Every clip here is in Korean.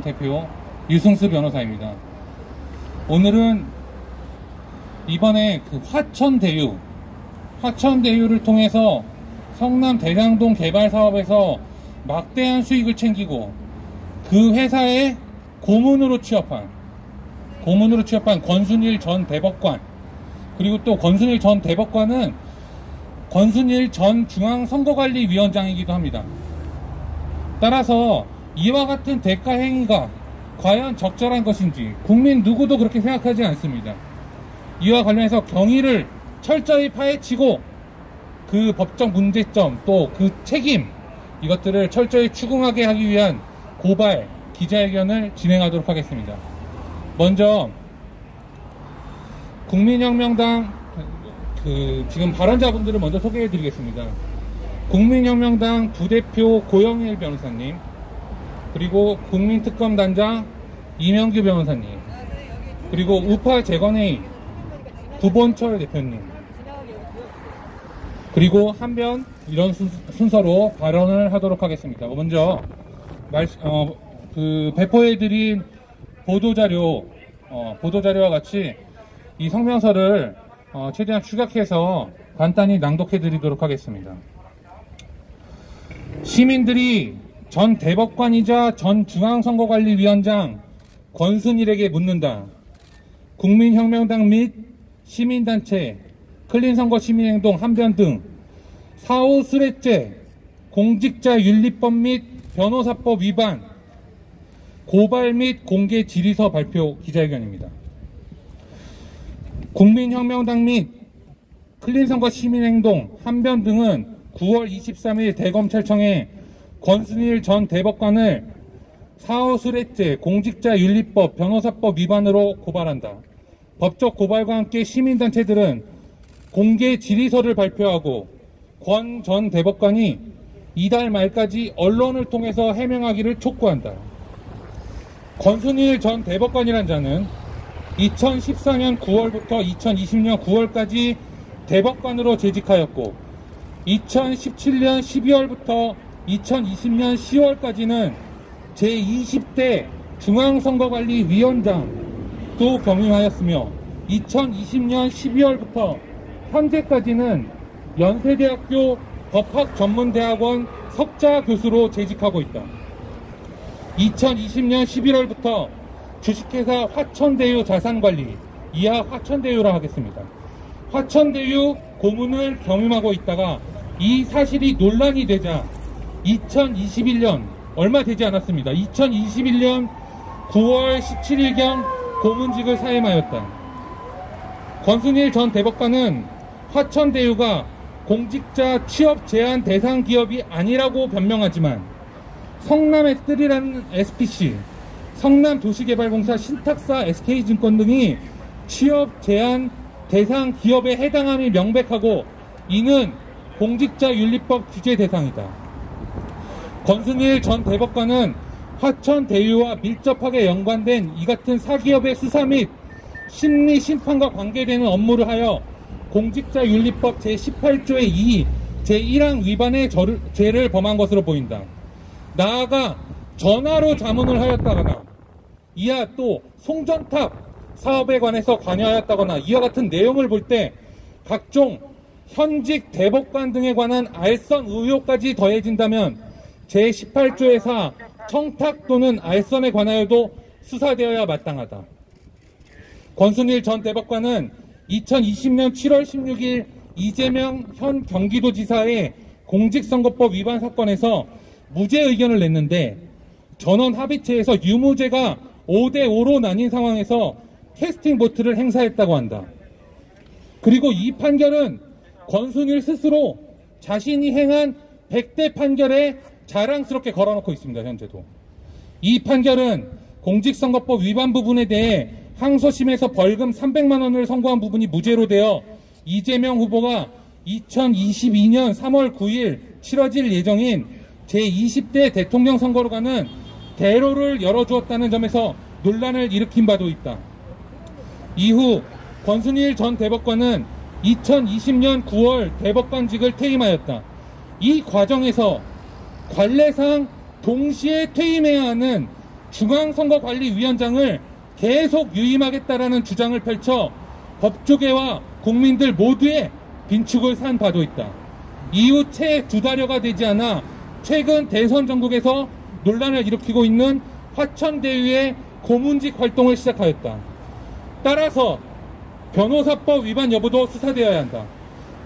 대표 유승수 변호사입니다. 오늘은 이번에 그 화천대유를 통해서 성남 대장동 개발 사업에서 막대한 수익을 챙기고 그 회사에 고문으로 취업한 권순일 전 대법관, 그리고 또 권순일 전 대법관은 권순일 전 중앙선거관리위원장이기도 합니다. 따라서 이와 같은 대가 행위가 과연 적절한 것인지 국민 누구도 그렇게 생각하지 않습니다. 이와 관련해서 경위를 철저히 파헤치고 그 법적 문제점 또 그 책임, 이것들을 철저히 추궁하게 하기 위한 고발 기자회견을 진행하도록 하겠습니다. 먼저 국민혁명당 지금 발언자분들을 먼저 소개해 드리겠습니다. 국민혁명당 부대표 고영일 변호사님, 그리고 국민특검단장 이명규 변호사님, 그리고 우파 재건회의 구본철 대표님, 그리고 한변, 이런 순서로 발언을 하도록 하겠습니다. 먼저 배포해드린 보도자료와 같이 이 성명서를 최대한 축약해서 간단히 낭독해드리도록 하겠습니다. 시민들이 전 대법관이자 전 중앙선거관리위원장 권순일에게 묻는다. 국민혁명당 및 시민단체, 클린선거 시민행동 한변 등 사후 수뢰죄, 공직자윤리법 및 변호사법 위반, 고발 및 공개 질의서 발표 기자회견입니다. 국민혁명당 및 클린선거 시민행동 한변 등은 9월 23일 대검찰청에 권순일 전 대법관을 사후 수뢰죄, 공직자윤리법, 변호사법 위반으로 고발한다. 법적 고발과 함께 시민단체들은 공개 질의서를 발표하고 권 전 대법관이 이달 말까지 언론을 통해서 해명하기를 촉구한다. 권순일 전 대법관이란 자는 2014년 9월부터 2020년 9월까지 대법관으로 재직하였고 2017년 12월부터 2020년 10월까지는 제20대 중앙선거관리위원장도 겸임하였으며 2020년 12월부터 현재까지는 연세대학교 법학전문대학원 석좌 교수로 재직하고 있다. 2020년 11월부터 주식회사 화천대유 자산관리, 이하 화천대유라 하겠습니다. 화천대유 고문을 겸임하고 있다가 이 사실이 논란이 되자 2021년, 얼마 되지 않았습니다. 2021년 9월 17일경 고문직을 사임하였다. 권순일 전 대법관은 화천대유가 공직자 취업 제한 대상 기업이 아니라고 변명하지만 성남의 뜰이라는 SPC, 성남도시개발공사, 신탁사, SK증권 등이 취업 제한 대상 기업에 해당함이 명백하고 이는 공직자윤리법 규제 대상이다. 권순일 전 대법관은 화천대유와 밀접하게 연관된 이 같은 사기업의 수사 및 심리 심판과 관계되는 업무를 하여 공직자윤리법 제18조의 2 제1항 위반의 죄를 범한 것으로 보인다. 나아가 전화로 자문을 하였다거나 이하 또 송전탑 사업에 관해서 관여하였다거나 이와 같은 내용을 볼 때 각종 현직 대법관 등에 관한 알선 의혹까지 더해진다면 제18조의 4 청탁 또는 알선에 관하여도 수사되어야 마땅하다. 권순일 전 대법관은 2020년 7월 16일 이재명 현 경기도지사의 공직선거법 위반 사건에서 무죄 의견을 냈는데 전원 합의체에서 유무죄가 5대5로 나뉜 상황에서 캐스팅 보트를 행사했다고 한다. 그리고 이 판결은 권순일 스스로 자신이 행한 100대 판결에 자랑스럽게 걸어놓고 있습니다. 현재도. 이 판결은 공직선거법 위반 부분에 대해 항소심에서 벌금 300만 원을 선고한 부분이 무죄로 되어 이재명 후보가 2022년 3월 9일 치러질 예정인 제20대 대통령 선거로 가는 대로를 열어주었다는 점에서 논란을 일으킨 바도 있다. 이후 권순일 전 대법관은 2020년 9월 대법관직을 퇴임하였다. 이 과정에서 관례상 동시에 퇴임해야 하는 중앙선거관리위원장을 계속 유임하겠다라는 주장을 펼쳐 법조계와 국민들 모두의 빈축을 산 바도 있다. 이후 채 2달여가 되지 않아 최근 대선 전국에서 논란을 일으키고 있는 화천대유의 고문직 활동을 시작하였다. 따라서 변호사법 위반 여부도 수사되어야 한다.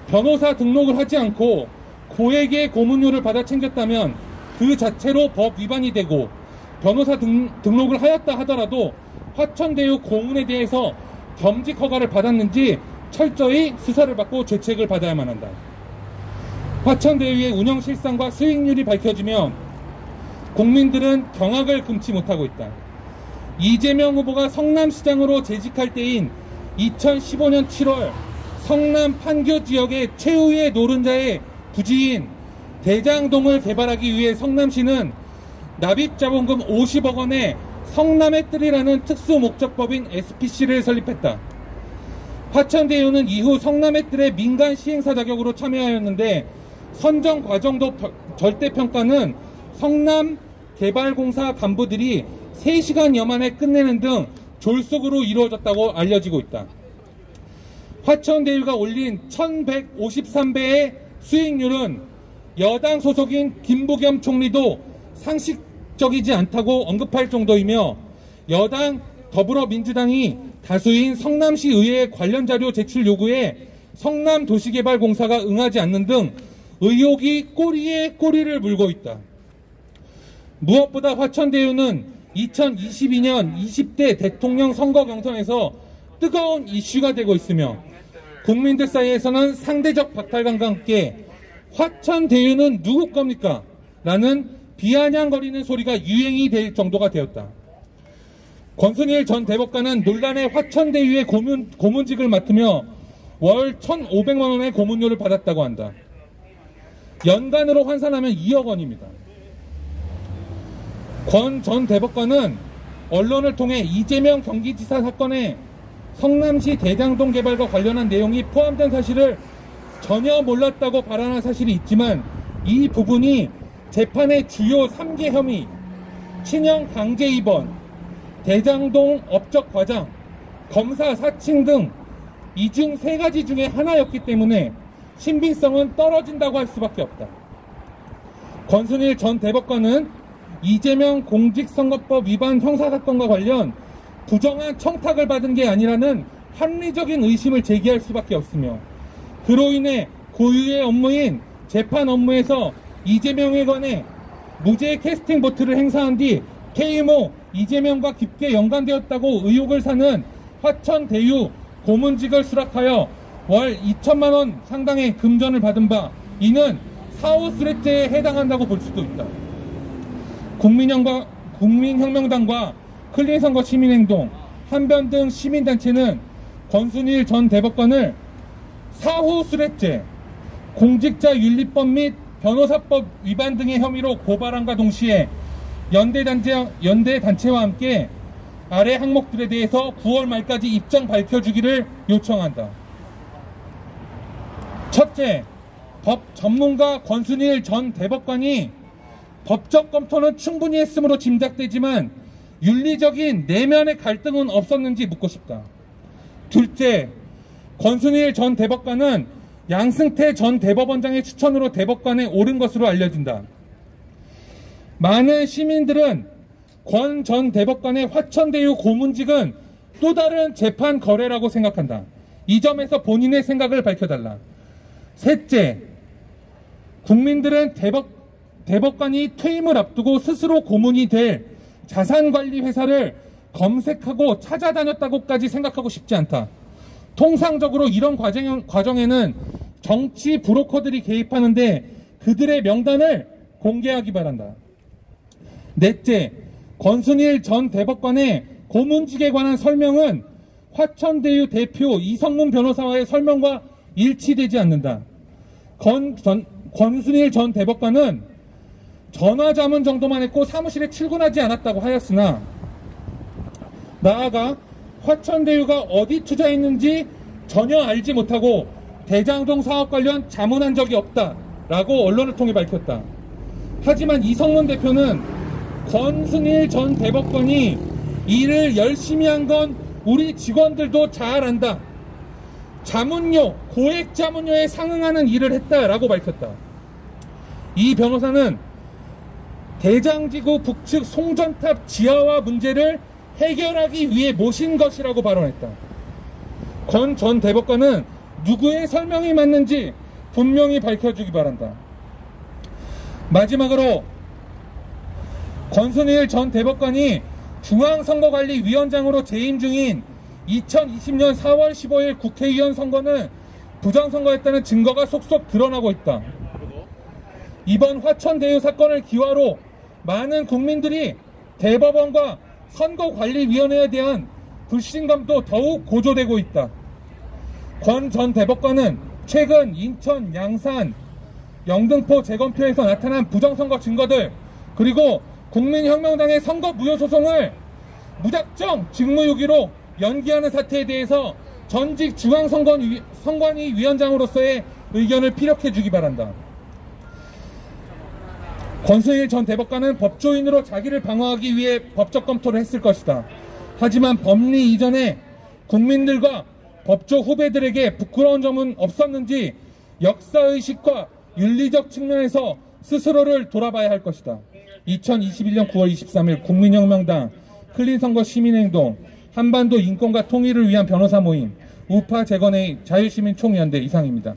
변호사 등록을 하지 않고 고액의 고문료를 받아 챙겼다면 그 자체로 법 위반이 되고, 변호사 등록을 하였다 하더라도 화천대유 고문에 대해서 겸직 허가를 받았는지 철저히 수사를 받고 죄책을 받아야만 한다. 화천대유의 운영 실상과 수익률이 밝혀지면 국민들은 경악을 금치 못하고 있다. 이재명 후보가 성남시장으로 재직할 때인 2015년 7월 성남 판교 지역의 최후의 노른자의 부지인 대장동을 개발하기 위해 성남시는 납입자본금 50억 원의 성남의 뜰이라는 특수목적법인 SPC를 설립했다. 화천대유는 이후 성남의 뜰의 민간 시행사 자격으로 참여하였는데, 선정 과정도 절대평가는 성남개발공사 간부들이 3시간여 만에 끝내는 등 졸속으로 이루어졌다고 알려지고 있다. 화천대유가 올린 1153배의 수익률은 여당 소속인 김부겸 총리도 상식적이지 않다고 언급할 정도이며, 여당 더불어민주당이 다수인 성남시 의회 관련 자료 제출 요구에 성남도시개발공사가 응하지 않는 등 의혹이 꼬리에 꼬리를 물고 있다. 무엇보다 화천대유는 2022년 20대 대통령 선거 경선에서 뜨거운 이슈가 되고 있으며, 국민들 사이에서는 상대적 박탈감과 함께 화천대유는 누구 겁니까? 라는 비아냥거리는 소리가 유행이 될 정도가 되었다. 권순일 전 대법관은 논란의 화천대유의 고문직을 맡으며 월 1,500만 원의 고문료를 받았다고 한다. 연간으로 환산하면 2억 원입니다. 권 전 대법관은 언론을 통해 이재명 경기지사 사건에 성남시 대장동 개발과 관련한 내용이 포함된 사실을 전혀 몰랐다고 발언한 사실이 있지만, 이 부분이 재판의 주요 3개 혐의, 친형 강제 입원, 대장동 업적 과장, 검사 사칭 등 이 중 3가지 중에 하나였기 때문에 신빙성은 떨어진다고 할 수밖에 없다. 권순일 전 대법관은 이재명 공직선거법 위반 형사사건과 관련 부정한 청탁을 받은 게 아니라는 합리적인 의심을 제기할 수밖에 없으며, 그로 인해 고유의 업무인 재판 업무에서 이재명에 관해 무죄 캐스팅 보트를 행사한 뒤 퇴임 후 이재명과 깊게 연관되었다고 의혹을 사는 화천대유 고문직을 수락하여 월 2천만 원 상당의 금전을 받은 바, 이는 사후수뢰죄에 해당한다고 볼 수도 있다. 국민혁명당과 클린선거 시민행동, 한변 등 시민단체는 권순일 전 대법관을 사후수뢰죄, 공직자윤리법 및 변호사법 위반 등의 혐의로 고발함과 동시에 연대단체와 함께 아래 항목들에 대해서 9월 말까지 입장 밝혀주기를 요청한다. 첫째, 법 전문가 권순일 전 대법관이 법적 검토는 충분히 했으므로 짐작되지만 윤리적인 내면의 갈등은 없었는지 묻고 싶다. 둘째, 권순일 전 대법관은 양승태 전 대법원장의 추천으로 대법관에 오른 것으로 알려진다. 많은 시민들은 권 전 대법관의 화천대유 고문직은 또 다른 재판 거래라고 생각한다. 이 점에서 본인의 생각을 밝혀달라. 셋째, 국민들은 대법관이 퇴임을 앞두고 스스로 고문이 될 자산관리 회사를 검색하고 찾아다녔다고까지 생각하고 싶지 않다. 통상적으로 이런 과정에는 정치 브로커들이 개입하는데 그들의 명단을 공개하기 바란다. 넷째, 권순일 전 대법관의 고문직에 관한 설명은 화천대유 대표 이성문 변호사와의 설명과 일치되지 않는다. 권순일 전 대법관은 전화자문 정도만 했고 사무실에 출근하지 않았다고 하였으나, 나아가 화천대유가 어디 투자했는지 전혀 알지 못하고 대장동 사업 관련 자문한 적이 없다라고 언론을 통해 밝혔다. 하지만 이성문 대표는 권순일 전 대법관이 일을 열심히 한 건 우리 직원들도 잘 안다. 자문료, 고액 자문료에 상응하는 일을 했다라고 밝혔다. 이 변호사는 대장지구 북측 송전탑 지하화 문제를 해결하기 위해 모신 것이라고 발언했다. 권 전 대법관은 누구의 설명이 맞는지 분명히 밝혀주기 바란다. 마지막으로 권순일 전 대법관이 중앙선거관리위원장으로 재임 중인 2020년 4월 15일 국회의원 선거는 부정선거였다는 증거가 속속 드러나고 있다. 이번 화천대유 사건을 기화로 많은 국민들이 대법원과 선거관리위원회에 대한 불신감도 더욱 고조되고 있다. 권 전 대법관은 최근 인천, 양산, 영등포 재검표에서 나타난 부정선거 증거들, 그리고 국민혁명당의 선거 무효 소송을 무작정 직무유기로 연기하는 사태에 대해서 전직 중앙선관위 위원장으로서의 의견을 피력해 주기 바란다. 권순일 전 대법관은 법조인으로 자기를 방어하기 위해 법적 검토를 했을 것이다. 하지만 법리 이전에 국민들과 법조 후배들에게 부끄러운 점은 없었는지 역사의식과 윤리적 측면에서 스스로를 돌아봐야 할 것이다. 2021년 9월 23일 국민혁명당, 클린선거 시민행동, 한반도 인권과 통일을 위한 변호사 모임, 우파 재건의 자유시민 총연대 이상입니다.